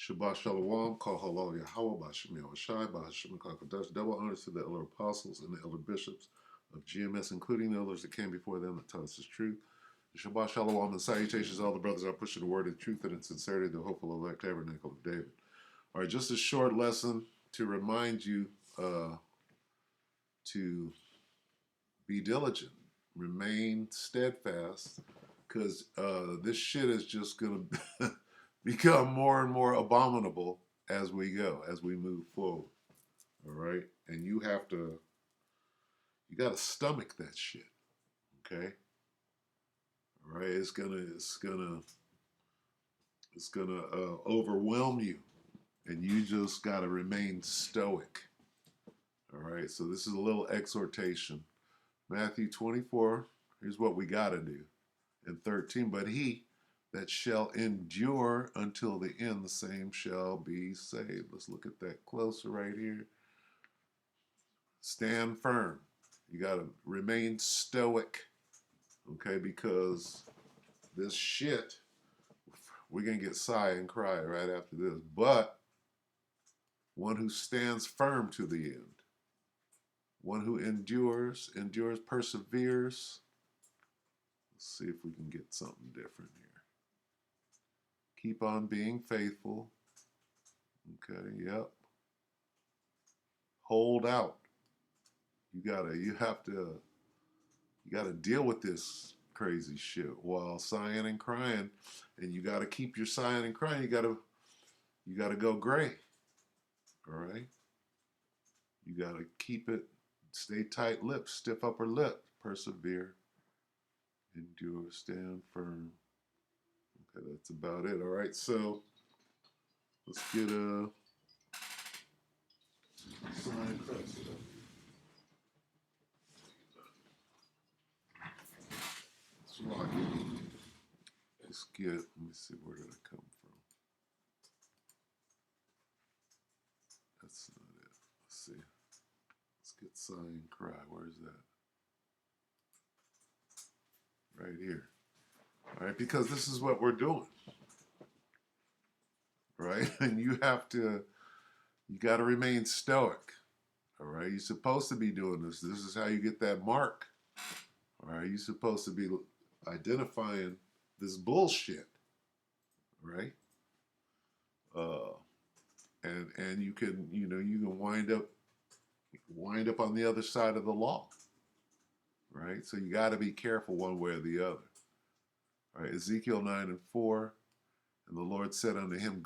Shabbat Shalom, Kol Halal Yahweh, Bashim Yahushai, Bashim Kakadash. Double honors to the elder apostles and the elder bishops of GMS, including the elders that came before them that tell us the truth. Shabbat Shalom and salutations, all the brothers are pushing the word of truth and in sincerity, the hopeful elect tabernacle of David. All right, just a short lesson to remind you to be diligent, remain steadfast, because this shit is just going to become more and more abominable as we go, as we move forward. All right, and you got to stomach that shit. Okay. All right, it's gonna overwhelm you, and you just got to remain stoic. All right, so this is a little exhortation. Matthew 24, here's what we got to do. And 13, but he that shall endure until the end, the same shall be saved. Let's look at that closer right here. Stand firm. You got to remain stoic, okay, because this shit, we're going to get sigh and cry right after this. But one who stands firm to the end, one who endures, perseveres. Let's see if we can get something different here. Keep on being faithful. Okay, yep. Hold out. You gotta deal with this crazy shit while sighing and crying, and you gotta keep your sighing and crying. You gotta go gray. All right. You gotta keep it. Stay tight-lipped, stiff upper lip. Persevere. Endure. Stand firm. Okay, that's about it. All right. So let's get a sign crest. Let's get, let me see, where did it come from? That's not it. Let's see. Let's get sign and cry. Where's that? Right here. All right, because this is what we're doing. Right? And you got to remain stoic. All right? You're supposed to be doing this. This is how you get that mark. All right? You're supposed to be identifying this bullshit. Right? And you can wind up on the other side of the law, right? So you got to be careful one way or the other. All right, Ezekiel 9:4, and the Lord said unto him,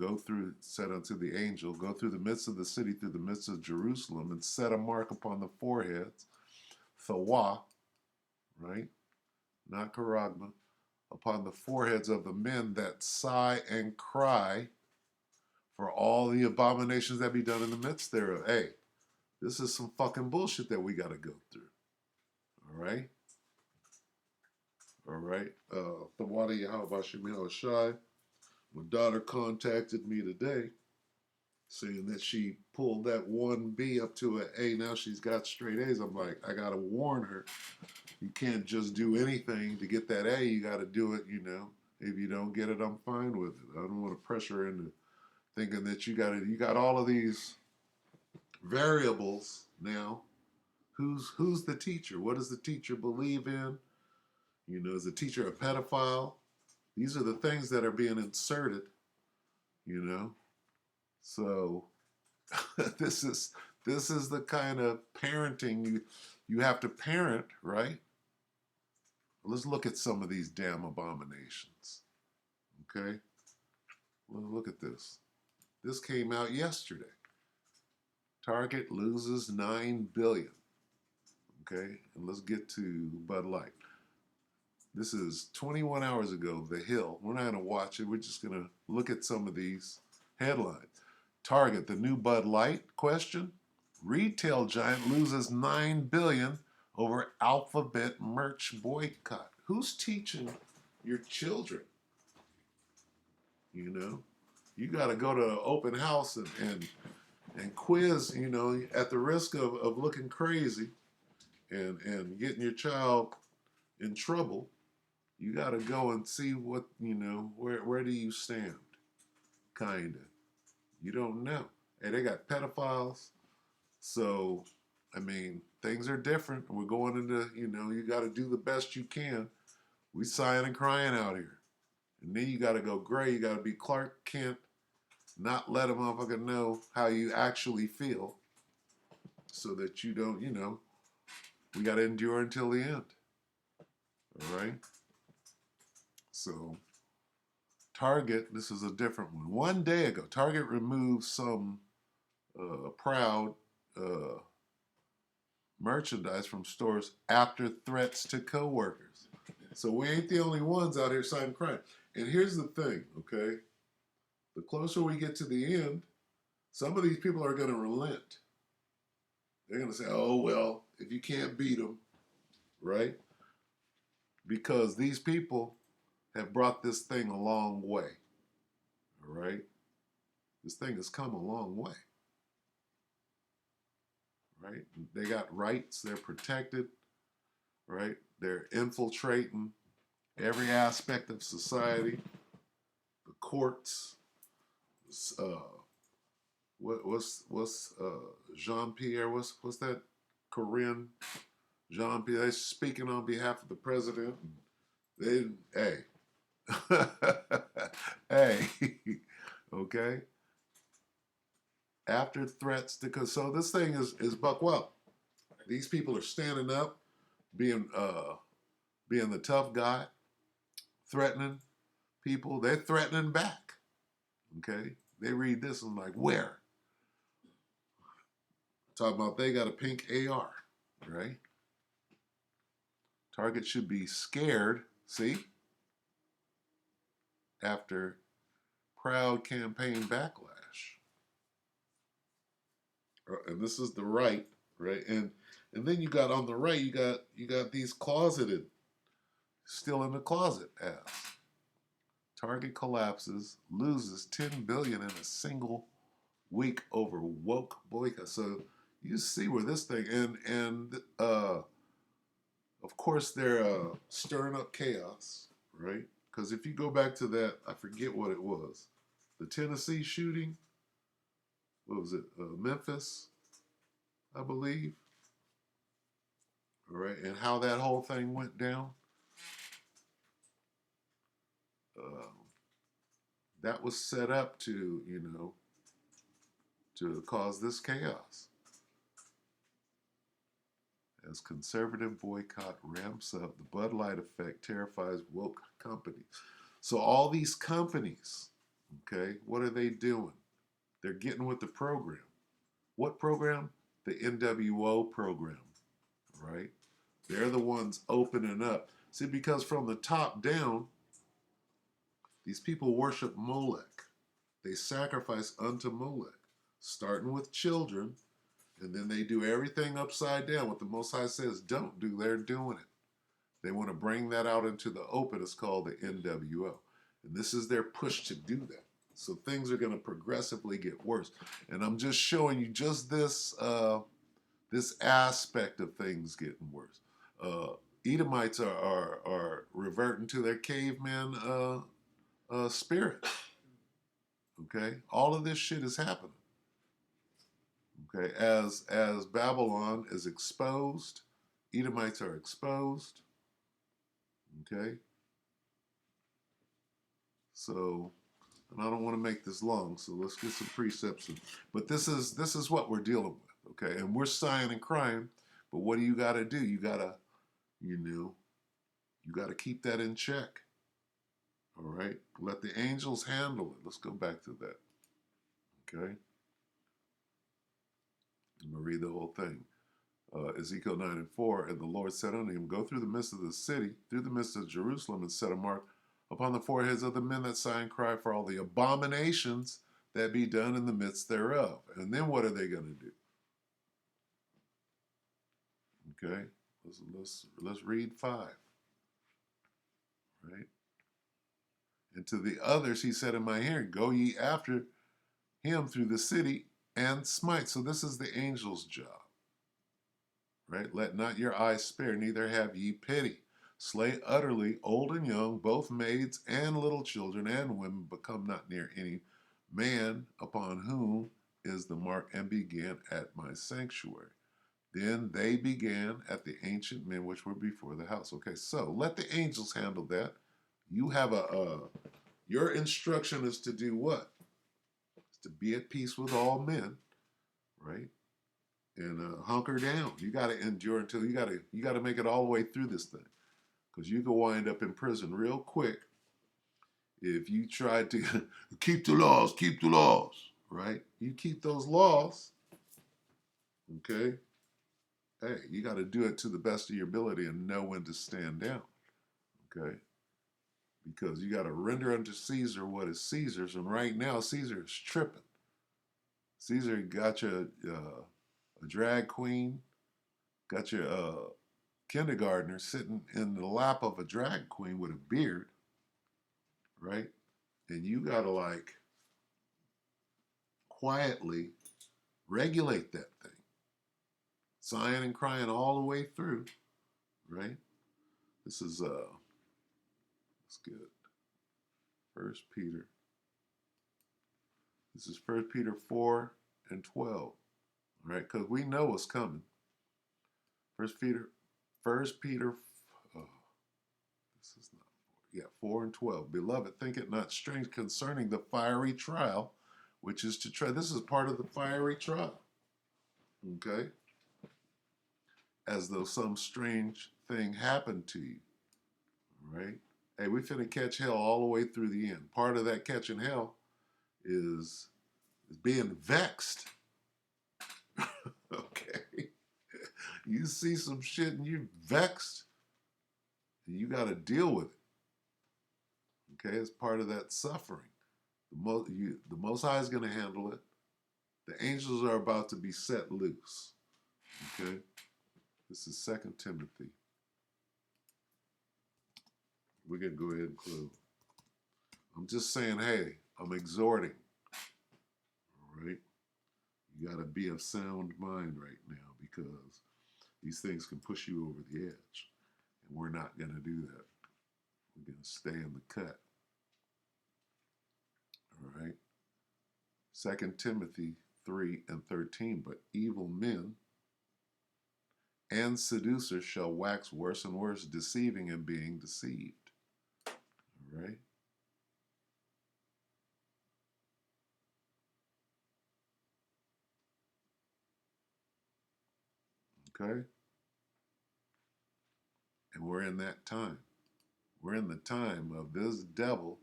said unto the angel, go through the midst of the city, through the midst of Jerusalem, and set a mark upon the foreheads, Thawah, right? Not Charagma, upon the foreheads of the men that sigh and cry for all the abominations that be done in the midst thereof. Hey, this is some fucking bullshit that we got to go through. All right? All right? Thawada Yahweh Shemil Shai. My daughter contacted me today saying that she pulled that 1B up to an A. Now she's got straight A's. I'm like, I got to warn her. You can't just do anything to get that A. You got to do it, If you don't get it, I'm fine with it. I don't want to pressure her into thinking that you got all of these variables now. Who's the teacher? What does the teacher believe in? Is the teacher a pedophile? These are the things that are being inserted, So this is the kind of parenting you have to parent, right? Let's look at some of these damn abominations. Okay? Well, look at this. This came out yesterday. Target loses $9 billion. Okay? And let's get to Bud Light. This is 21 hours ago, The Hill. We're not going to watch it. We're just going to look at some of these headlines. Target, the new Bud Light question. Retail giant loses $9 billion over Alphabet merch boycott. Who's teaching your children? You got to go to an open house and quiz, at the risk of looking crazy and getting your child in trouble. You got to go and see what, where do you stand, kind of. You don't know. Hey, they got pedophiles. So, I mean, things are different. We're going into, you got to do the best you can. We sighing and crying out here. And then you got to go gray. You got to be Clark Kent, not let a motherfucker know how you actually feel so that you don't, we got to endure until the end. All right? So, Target, this is a different one. One day ago, Target removed some proud merchandise from stores after threats to coworkers. So we ain't the only ones out here citing crime. And here's the thing, okay? The closer we get to the end, some of these people are going to relent. They're going to say, oh, well, if you can't beat them, right? Because these people have brought this thing a long way, all right? This thing has come a long way, right? They got rights, they're protected, right? They're infiltrating every aspect of society, the courts. What's Jean Pierre? What's that? Corinne Jean Pierre. They're speaking on behalf of the president. They hey hey okay. After threats to so this thing is buck wild. These people are standing up, being being the tough guy, threatening people. They're threatening back. Okay, they read this and like, where? Talking about they got a pink AR, right? Target should be scared, see? After proud campaign backlash. And this is the right, right? And then you got on the right, you got these closeted, still in the closet ass. Target collapses, loses 10 billion in a single week over woke boycott. So you see where this thing and of course they're stirring up chaos, right? Because if you go back to that, I forget what it was, the Tennessee shooting. What was it? Memphis, I believe. All right, and how that whole thing went down. Uh, that was set up to, to cause this chaos. As conservative boycott ramps up, the Bud Light effect terrifies woke companies. So all these companies, okay, what are they doing? They're getting with the program. What program? The NWO program, right? They're the ones opening up. See, because from the top down, these people worship Molech. They sacrifice unto Molech, starting with children, and then they do everything upside down. What the Most High says don't do, they're doing it. They want to bring that out into the open. It's called the NWO. And this is their push to do that. So things are going to progressively get worse. And I'm just showing you just this this aspect of things getting worse. Edomites are reverting to their caveman spirit. Okay, all of this shit is happening. Okay, as Babylon is exposed, Edomites are exposed. Okay, so, and I don't want to make this long, so let's get some precepts. But this is what we're dealing with. Okay, and we're sighing and crying. But what do you got to do? You gotta, you got to keep that in check. All right, let the angels handle it. Let's go back to that. Okay, I'm gonna read the whole thing. Ezekiel 9:4, and the Lord said unto him, go through the midst of the city, through the midst of Jerusalem, and set a mark upon the foreheads of the men that sigh and cry for all the abominations that be done in the midst thereof. And then what are they going to do? Okay, let's read 5. Right? And to the others he said in my hearing, go ye after him through the city and smite. So this is the angel's job. Right? Let not your eyes spare, neither have ye pity. Slay utterly old and young, both maids and little children and women, but come not near any man upon whom is the mark, and began at my sanctuary. Then they began at the ancient men which were before the house. Okay, so let the angels handle that. You have your instruction is to do what? It's to be at peace with all men, right? And hunker down. You got to endure until you got to make it all the way through this thing, because you can wind up in prison real quick if you try to keep the laws, right? You keep those laws, okay? Hey, you got to do it to the best of your ability and know when to stand down, okay? Because you got to render unto Caesar what is Caesar's, and right now Caesar is tripping. Caesar got you a drag queen, got your kindergartner sitting in the lap of a drag queen with a beard, right? And you got to like quietly regulate that thing, sighing and crying all the way through, right? This is it's good. First Peter. This is First Peter 4 and 12, right? Because we know what's coming. First Peter. Oh, this is not 4. Yeah, 4 and 12. Beloved, think it not strange concerning the fiery trial, which is to try. This is part of the fiery trial, okay? As though some strange thing happened to you, right? Hey, we finna catch hell all the way through the end. Part of that catching hell is being vexed. Okay. You see some shit and you're vexed, and you got to deal with it. Okay, it's part of that suffering. The Most High is going to handle it. The angels are about to be set loose. Okay, this is 2 Timothy. We're going to go ahead and close. I'm just saying, hey, I'm exhorting. All right, you got to be of sound mind right now, because these things can push you over the edge, and we're not going to do that. We're going to stay in the cut. All right. 2 Timothy 3 and 13. But evil men and seducers shall wax worse and worse, deceiving and being deceived. All right. Okay. And we're in that time. We're in the time of this devil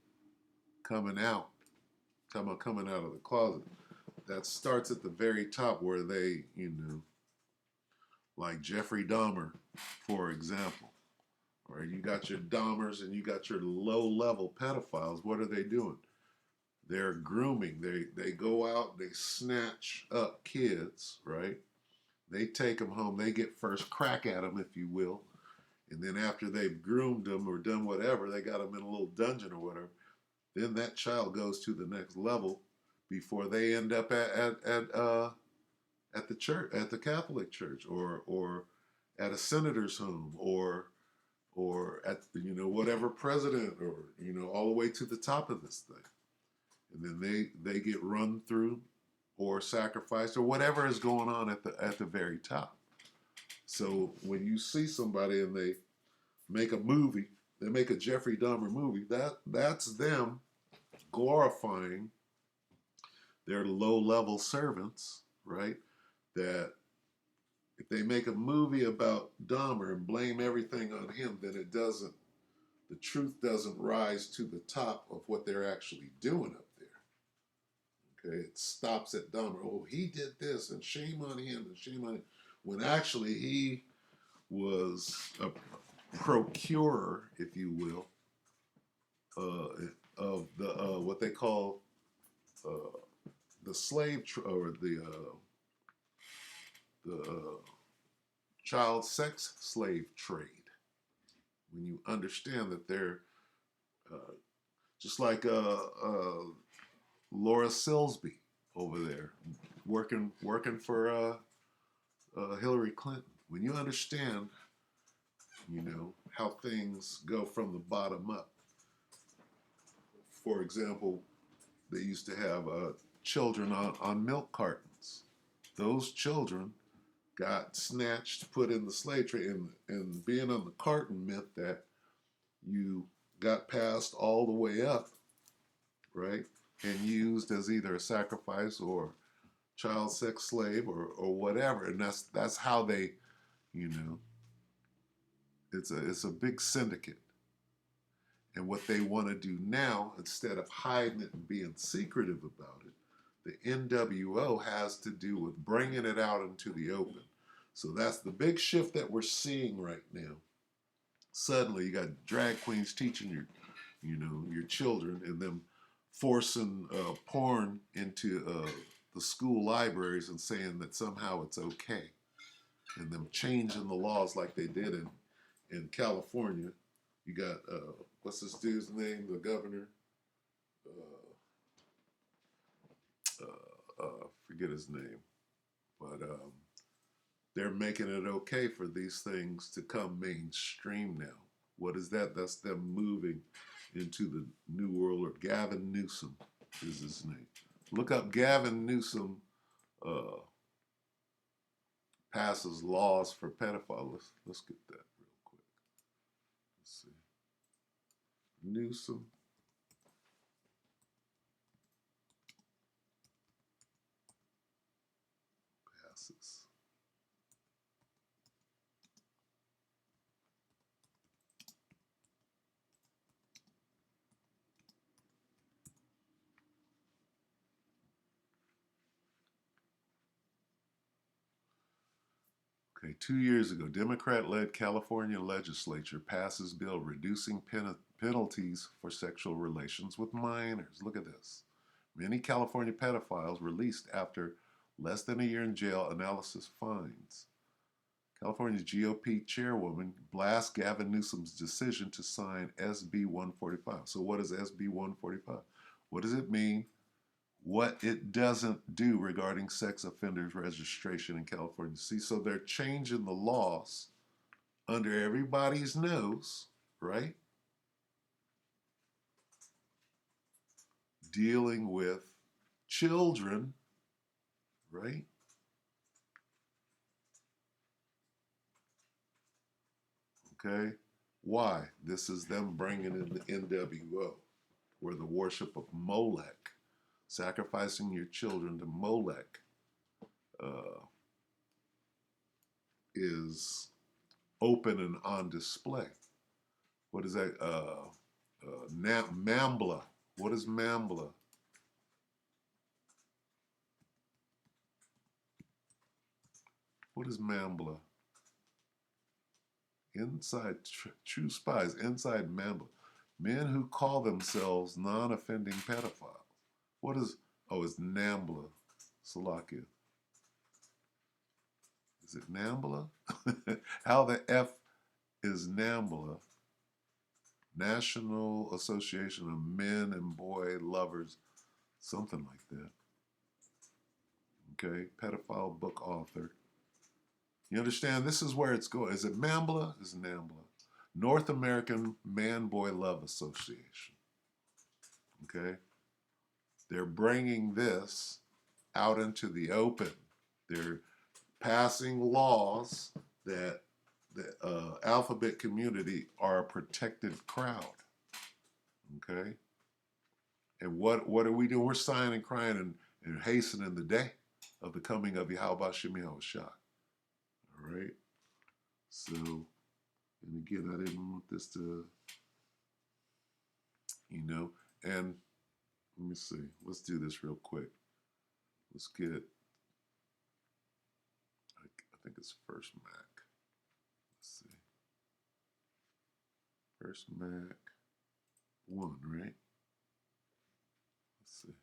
coming out, coming out of the closet. That starts at the very top, where they, like Jeffrey Dahmer, for example. All right, you got your Dahmers and you got your low-level pedophiles. What are they doing? They're grooming. They go out, they snatch up kids, right? They take them home. They get first crack at them, if you will. And then after they've groomed them or done whatever, they got them in a little dungeon or whatever. Then that child goes to the next level before they end up at the church, at the Catholic Church, or at a senator's home, or at whatever president, or all the way to the top of this thing. And then they get run through or sacrificed or whatever is going on at the very top. So when you see somebody and they make a movie, they make a Jeffrey Dahmer movie, that's them glorifying their low-level servants, right? That if they make a movie about Dahmer and blame everything on him, then the truth doesn't rise to the top of what they're actually doing up there. Okay, it stops at Dahmer. Oh, he did this, and shame on him, and shame on him. When actually he was a procurer, if you will, of the what they call the slave or the child sex slave trade. When you understand that they're just like Laura Silsby over there, working for Hillary Clinton. When you understand, how things go from the bottom up. For example, They used to have children on milk cartons. Those children got snatched, put in the slave trade, and being on the carton meant that you got passed all the way up, right, and used as either a sacrifice or child sex slave or whatever, and that's how they, you know, it's a big syndicate. And what they want to do now, instead of hiding it and being secretive about it, the NWO has to do with bringing it out into the open. So that's the big shift that we're seeing right now. Suddenly, you got drag queens teaching your children, and them forcing porn into the school libraries and saying that somehow it's okay, and them changing the laws like they did in California. You got what's this dude's name? The governor. Forget his name, but they're making it okay for these things to come mainstream now. What is that? That's them moving into the new world. Or Gavin Newsom is his name. Look up Gavin Newsom uh, passes laws for pedophiles. Let's get that real quick. Let's see. Newsom passes. Okay, 2 years ago, Democrat-led California legislature passes bill reducing penalties for sexual relations with minors. Look at this. Many California pedophiles released after less than a year in jail, analysis finds. California's GOP chairwoman blasts Gavin Newsom's decision to sign SB 145. So what is SB 145? What does it mean? What it doesn't do regarding sex offenders registration in California. See, so they're changing the laws under everybody's nose, right? Dealing with children, right? Okay. Why? This is them bringing in the NWO, where the worship of Molech, sacrificing your children to Molech, uh, is open and on display. What is that? Mambla. What is Mambla? What is Mambla? Inside True Spies, inside Mambla. Men who call themselves non-offending pedophiles. What is, oh, it's NAMBLA. Salakia. Is it NAMBLA? How the F is NAMBLA? National Association of Men and Boy Lovers. Something like that. Okay, pedophile book author. You understand? This is where it's going. Is it MAMBLA? Is it NAMBLA? North American Man Boy Love Association. Okay? They're bringing this out into the open. They're passing laws that the alphabet community are a protected crowd. Okay? And what are we doing? We're sighing and crying and hastening the day of the coming of Yahweh Shemi Shah. All right? So, and again, I didn't want this to, and let me see. Let's do this real quick. Let's get, I think it's First Mac. Let's see. First Mac 1, right? Let's see.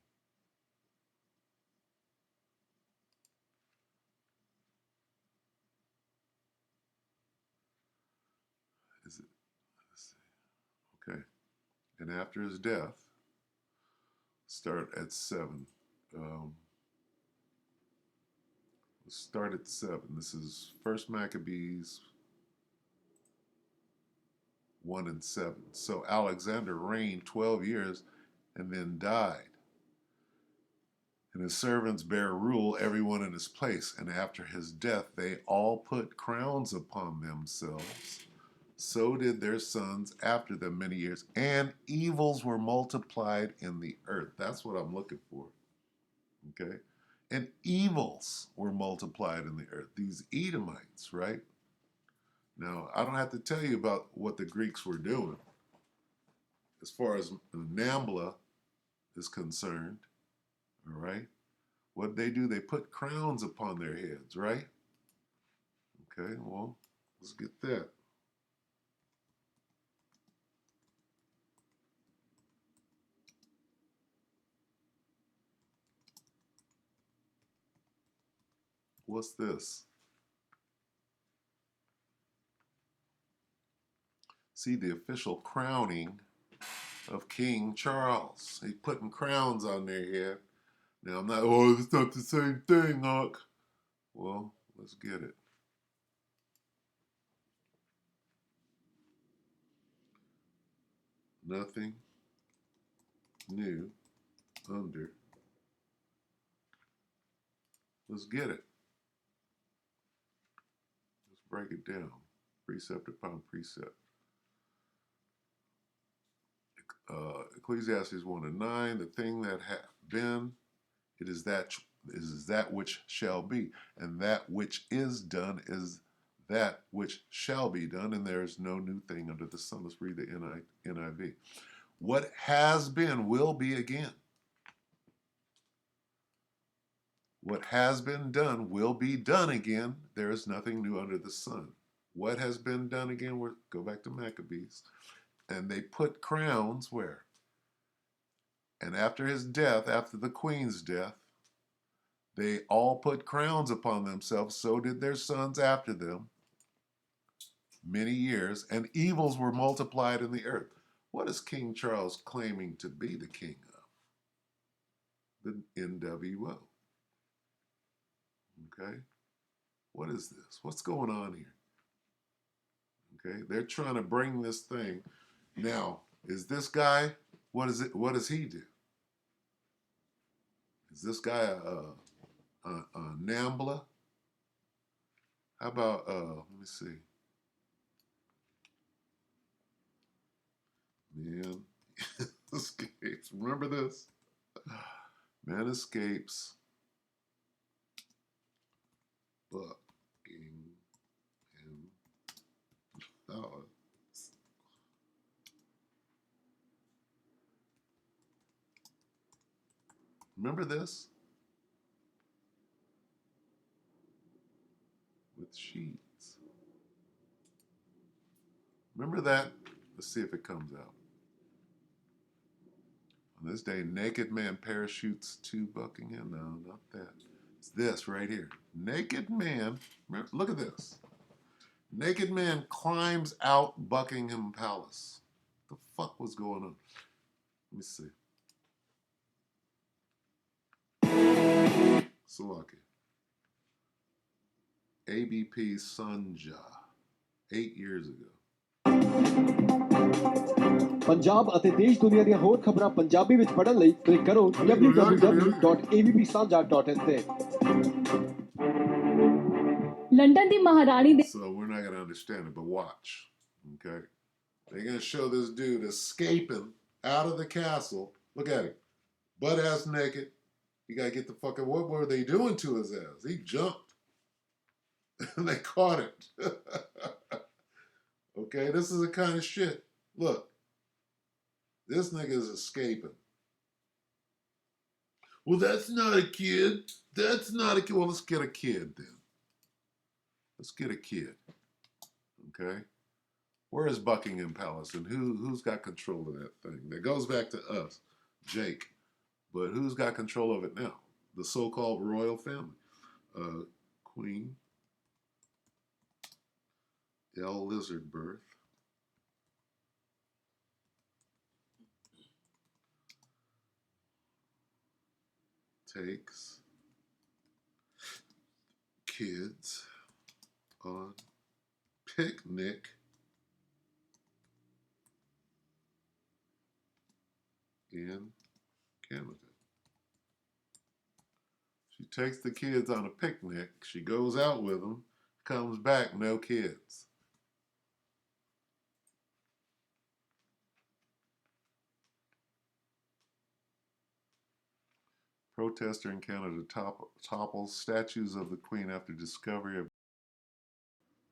Is it? Let's see. Okay. And after his death, start at 7. Let's start at 7. This is First Maccabees 1 and 7. So Alexander reigned 12 years and then died. And his servants bare rule, everyone in his place. And after his death, they all put crowns upon themselves. So did their sons after them many years. And evils were multiplied in the earth. That's what I'm looking for. Okay? And evils were multiplied in the earth. These Edomites, right? Now, I don't have to tell you about what the Greeks were doing as far as Nambla is concerned. All right? What they do, they put crowns upon their heads, right? Okay, well, let's get that. What's this? See the official crowning of King Charles. He's putting crowns on their head. Now, I'm not, oh, it's not the same thing, Huck. Well, let's get it. Nothing new under. Let's get it. Let's break it down. Precept upon precept. Ecclesiastes 1 and 9, the thing that hath been, it is that which shall be, and that which is done is that which shall be done, and there is no new thing under the sun. Let's read the NIV. What has been will be again. What has been done will be done again. There is nothing new under the sun. What has been done again? Go back to Maccabees. And they put crowns where? And after his death, after the queen's death, they all put crowns upon themselves. So did their sons after them many years. And evils were multiplied in the earth. What is King Charles claiming to be the king of? The NWO. Okay? What is this? What's going on here? Okay? They're trying to bring this thing. Now, is this guy, what does he do? Is this guy a Nambla? How about, let me see. Man escapes. Remember this? Man escapes. Buckingham Palace. Remember this? With sheets. Remember that? Let's see if it comes out. On this day, naked man parachutes to Buckingham. No, not that. It's this right here. Naked man, look at this. Naked man climbs out Buckingham Palace. What the fuck was going on? Let me see. Salaki. ABP Sunja, 8 years ago. Punjab ਅਤੇ ਦੇਸ਼ ਦੁਨੀਆ ਦੀਆਂ ਹੋਰ ਖਬਰਾਂ ਪੰਜਾਬੀ ਵਿੱਚ ਪੜ੍ਹਨ ਲਈ click ਕਰੋ www.abpsanja.in ਤੇ ਲੰਡਨ ਦੀ ਮਹਾਰਾਣੀ ਦੇ So we're not going to understand it, but watch. Okay? They're going to show this dude escaping out of the castle. Look at him. Butt ass naked. You got to get the fucking, what were they doing to his ass? He jumped. And they caught it. Okay? This is the kind of shit. Look. This nigga is escaping. Well, that's not a kid. That's not a kid. Well, let's get a kid then. Let's get a kid. Okay? Where is Buckingham Palace? And who's got control of that thing? That goes back to us, Jake. But who's got control of it now? The so-called royal family. Queen Elizabeth. Takes kids on picnic in Canada. takes the kids on a picnic. She goes out with them, comes back, no kids. Protester in Canada topples statues of the Queen after discovery of,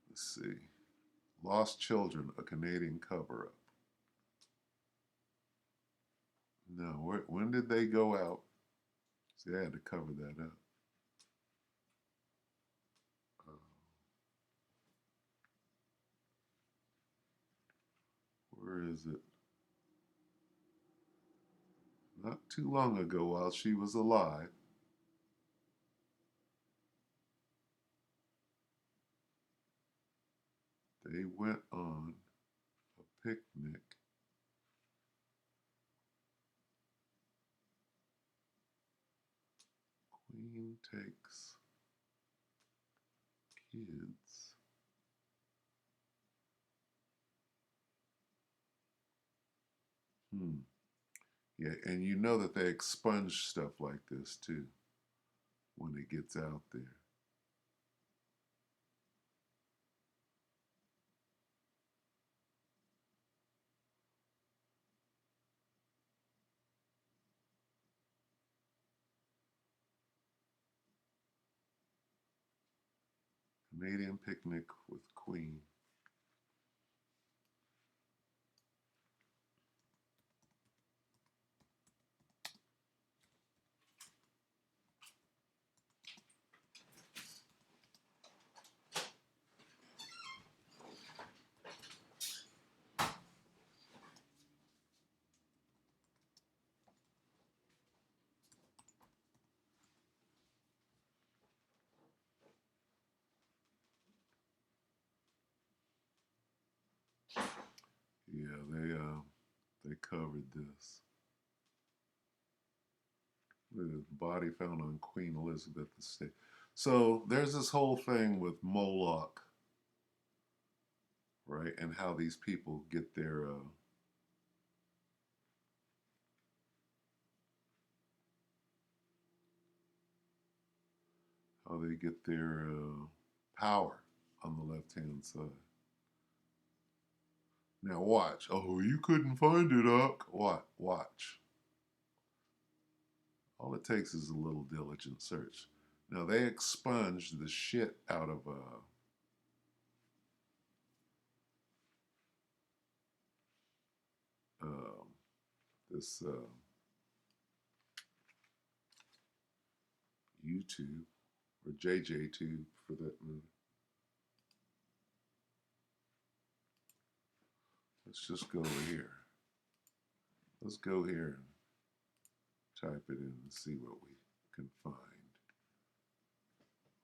let's see, lost children, a Canadian cover-up. No, when did they go out? See, I had to cover that up. Where is it? Not too long ago while she was alive. They went on a picnic. Queen takes kids. Yeah, and you know that they expunge stuff like this too when it gets out there. Canadian picnic with Queen. Yeah, they covered this. The body found on Queen Elizabeth estate. So there's this whole thing with Moloch, right? And how these people get their power on the left-hand side. Now watch. Oh, you couldn't find it, Uck. What? Watch. All it takes is a little diligent search. Now they expunged the shit out of this YouTube or JJTube for that movie. Let's just go over here. Let's go here and type it in and see what we can find.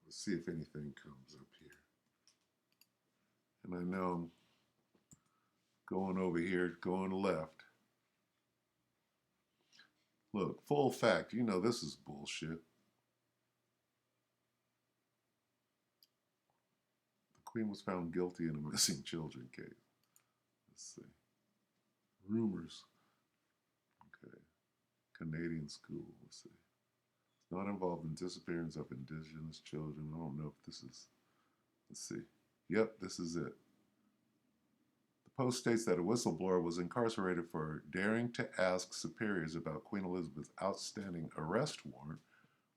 Let's see if anything comes up here. And I know I'm going over here, going left. Look, full fact, you know this is bullshit. The Queen was found guilty in a missing children case. Let's see. Rumors. Okay. Canadian school. Let's see. Not involved in disappearance of Indigenous children. I don't know if this is. Let's see. Yep, this is it. The Post states that a whistleblower was incarcerated for daring to ask superiors about Queen Elizabeth's outstanding arrest warrant,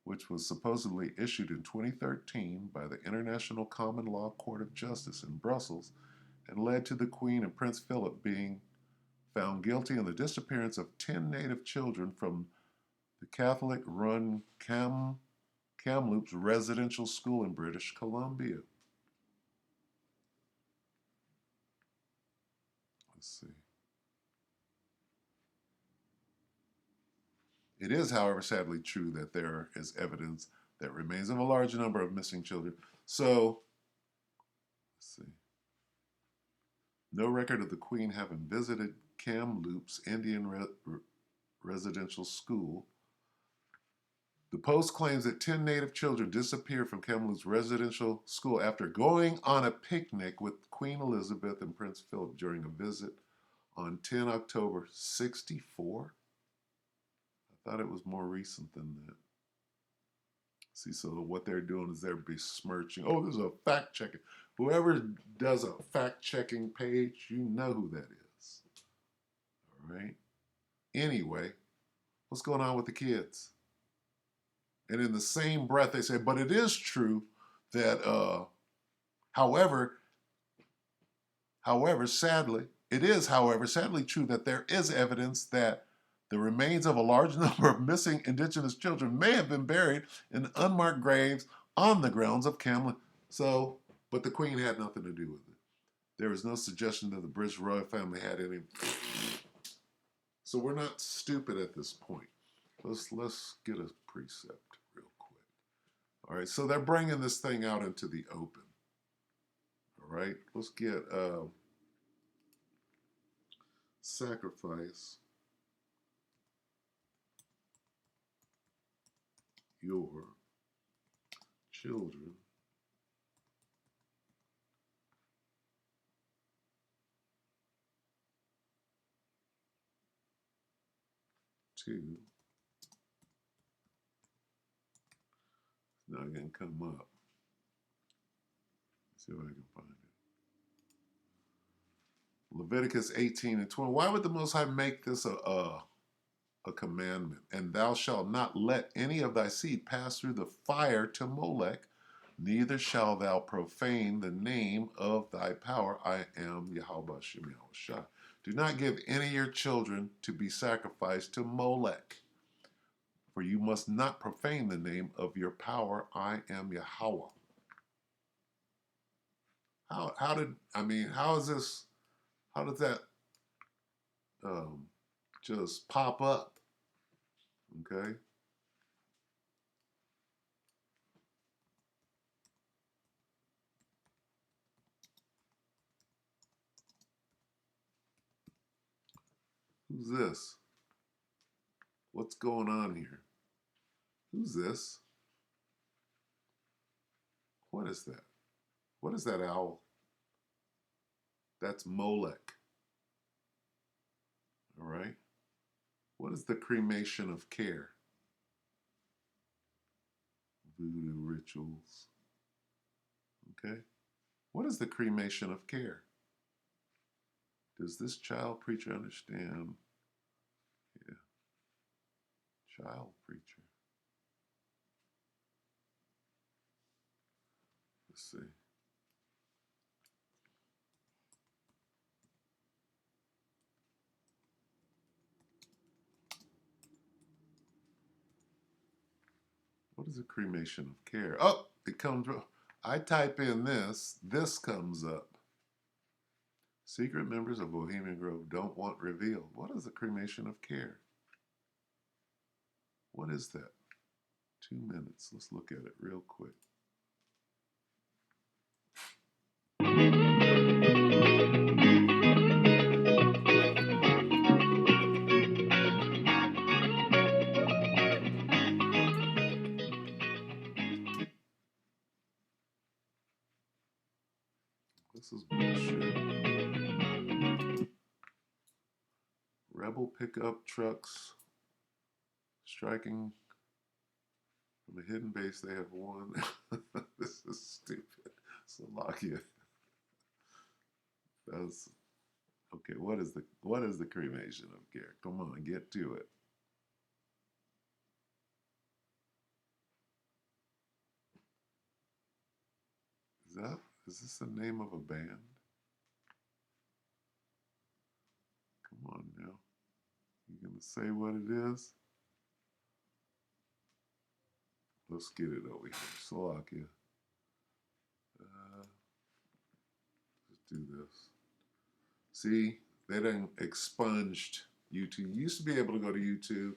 which was supposedly issued in 2013 by the International Common Law Court of Justice in Brussels and led to the Queen and Prince Philip being found guilty in the disappearance of 10 native children from the Catholic-run Kamloops residential school in British Columbia. Let's see. It is, however, sadly true that there is evidence that remains of a large number of missing children. So, let's see. No record of the Queen having visited Kamloops Indian residential school. The Post claims that 10 native children disappeared from Kamloops residential school after going on a picnic with Queen Elizabeth and Prince Philip during a visit on 10 October 64. I thought it was more recent than that. See, so what they're doing is they're besmirching. Oh, there's a fact checking. Whoever does a fact checking page, you know who that is. All right. Anyway, what's going on with the kids? And in the same breath, they say, but it is true that, however, sadly, sadly true that there is evidence that the remains of a large number of missing indigenous children may have been buried in unmarked graves on the grounds of Camlin. So, but the Queen had nothing to do with it. There was no suggestion that the British royal family had any. So we're not stupid at this point. Let's get a precept real quick. All right, so they're bringing this thing out into the open. All right, let's get sacrifice your children to. Now it can come up. Let's see if I can find it. Leviticus 18 and 20. Why would the Most High make this a commandment? And thou shalt not let any of thy seed pass through the fire to Molech, neither shalt thou profane the name of thy power. I am Yahweh Shem Yahushua. Do not give any of your children to be sacrificed to Molech, for you must not profane the name of your power. I am Yahweh. How does that just pop up? Okay. Who's this? What's going on here? Who's this? What is that? What is that owl? That's Molech. All right. What is the cremation of care? Voodoo rituals. Okay. What is the cremation of care? Does this child preacher understand? Yeah. Child preacher. Let's see. What is a cremation of care? Oh, it comes. I type in this comes up. Secret members of Bohemian Grove don't want revealed. What is a cremation of care? What is that? 2 minutes. Let's look at it real quick. This is bullshit. Rebel pickup trucks striking from a hidden base. They have won. This is stupid. Slovakia. That's okay. What is the cremation of care? Come on, get to it. Is this the name of a band? Come on now. You gonna say what it is? Let's get it over here. Slovakia. Let's do this. See, they done expunged YouTube. You used to be able to go to YouTube.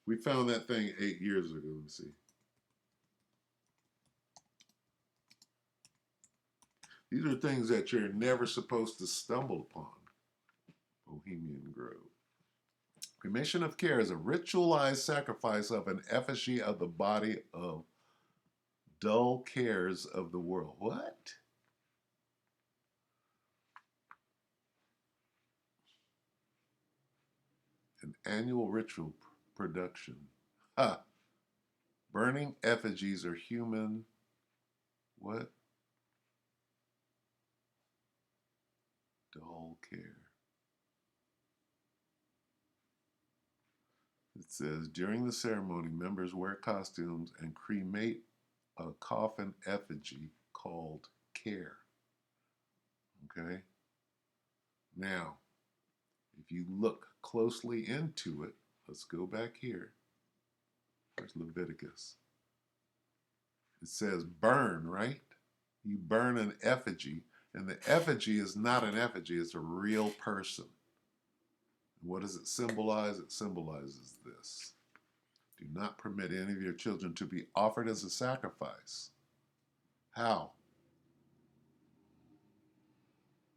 We found that thing 8 years ago. Let me see. These are things that you're never supposed to stumble upon. Bohemian Grove. Cremation of care is a ritualized sacrifice of an effigy of the body of dull cares of the world. What? An annual ritual production. Ha! Burning effigies are human. What? Dull care. It says during the ceremony, members wear costumes and cremate a coffin effigy called care. Okay? Now, if you look closely into it, let's go back here. There's Leviticus. It says burn, right? You burn an effigy, and the effigy is not an effigy, it's a real person. What does it symbolize? It symbolizes this. Do not permit any of your children to be offered as a sacrifice. How?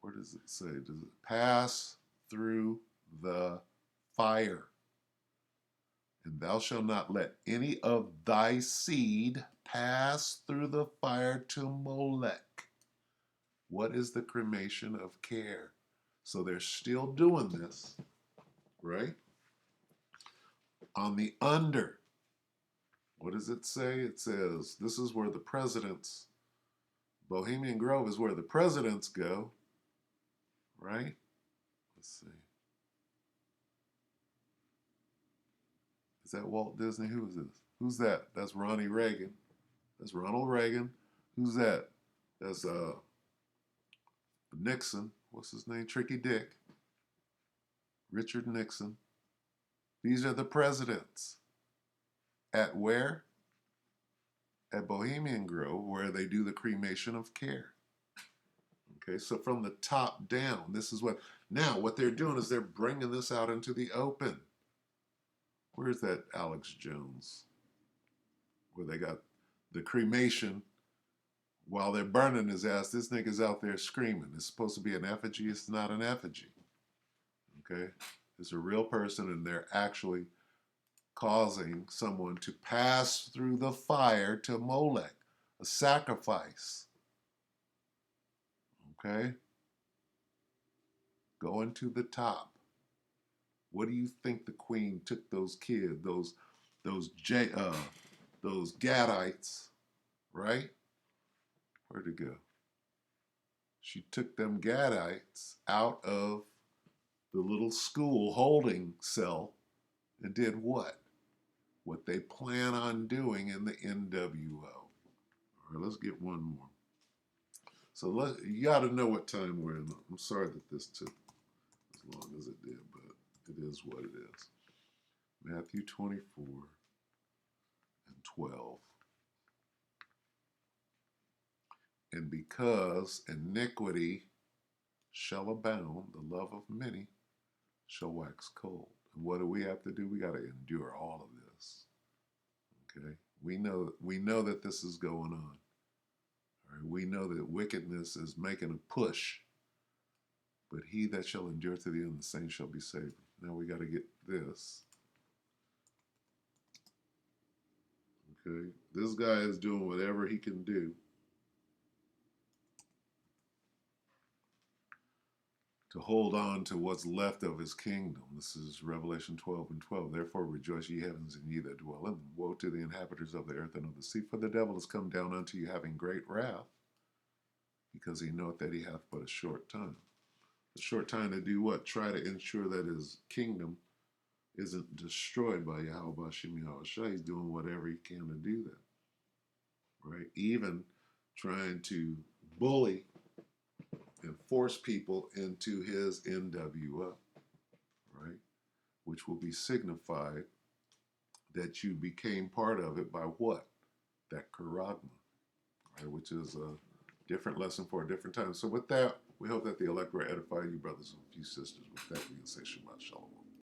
Where does it say? Does it pass through the fire? And thou shalt not let any of thy seed pass through the fire to Molech. What is the cremation of care? So they're still doing this, right? On the under, what does it say? It says, this is where the presidents, Bohemian Grove is where the presidents go, right? Let's see. Is that Walt Disney? Who is this? Who's that? That's Ronnie Reagan. That's Ronald Reagan. Who's that? That's Nixon. What's his name? Tricky Dick. Richard Nixon. These are the presidents. At where? At Bohemian Grove, where they do the cremation of care. Okay, so from the top down, this is what, now what they're doing is they're bringing this out into the open. Where's that Alex Jones? Where they got the cremation while they're burning his ass. This nigga's out there screaming. It's supposed to be an effigy. It's not an effigy. Okay? It's a real person, and they're actually causing someone to pass through the fire to Molech, a sacrifice. Okay? Going to the top. What do you think the queen took those kids, those Gadites, right? Where'd it go? She took them Gadites out of the little school holding cell and did what? What they plan on doing in the NWO. All right, let's get one more. So you got to know what time we're in. I'm sorry that this took as long as it did, but it is what it is. Matthew 24 and 12. And because iniquity shall abound, the love of many shall wax cold. And what do we have to do? We got to endure all of this. Okay? We know that this is going on. All right? We know that wickedness is making a push. But he that shall endure to the end, the same shall be saved. Now we got to get this. Okay? This guy is doing whatever he can do to hold on to what's left of his kingdom. This is Revelation 12 and 12. Therefore rejoice, ye heavens, and ye that dwell in them. Woe to the inhabitants of the earth and of the sea, for the devil is come down unto you having great wrath, because he knoweth that he hath but a short time. A short time to do what? Try to ensure that his kingdom isn't destroyed by Yahweh Shem Yahushua. He's doing whatever he can to do that. Right? Even trying to bully and force people into his NWO, right? Which will be signified that you became part of it by what? That charagma, right? Which is a different lesson for a different time. So with that, we hope that the elect will edify you, brothers and you sisters. With that, we can say Shabbat Shalom.